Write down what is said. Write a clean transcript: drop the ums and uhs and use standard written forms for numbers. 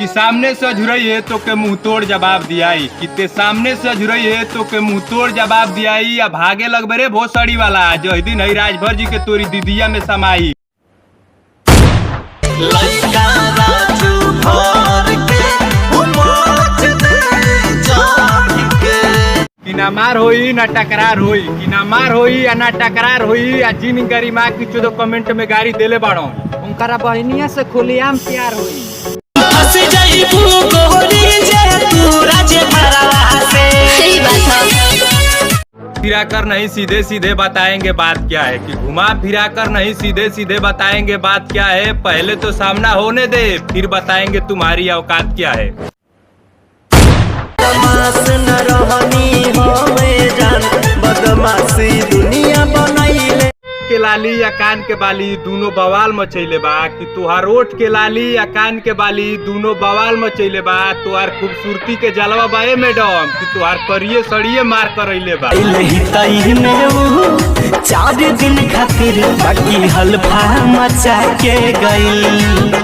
कि सामने से अझुरई है तो के मुंह तोड़ जवाब दियाई, कि ते सामने से अझुरई है तो के मुंह तोड़ जवाब दियाई। या भागे लगबे रे भोसड़ी वाला, जो दिन है राजभर जी के तोरी दीदिया में समाई। कि ना मार होई ना टकरार होई, कि ना मार होई या ना टकरार होई। या जिन गरिमा की चुदो कमेंट में गाड़ी देले बाड़ो उनकरा बहनिया से खुलेआम प्यार होई। फिरा कर नहीं सीधे सीधे बताएंगे बात क्या है, कि घुमा फिरा कर नहीं सीधे सीधे बताएंगे बात क्या है। पहले तो सामना होने दे फिर बताएंगे तुम्हारी औकात क्या है। दुनिया बनैले के लाली या कान के बाली दोनों बवाल मचैले बा, कि तुहार ओठ के लाली या कान के बाली दोनों बवाल मचैले बा। तुहार खूबसूरती के जलवा बा ए मैडम, कि तुहार करिए सड़िए मार करैले बा। 4 दिन खातिर बाकी हल्फा मचा के गई।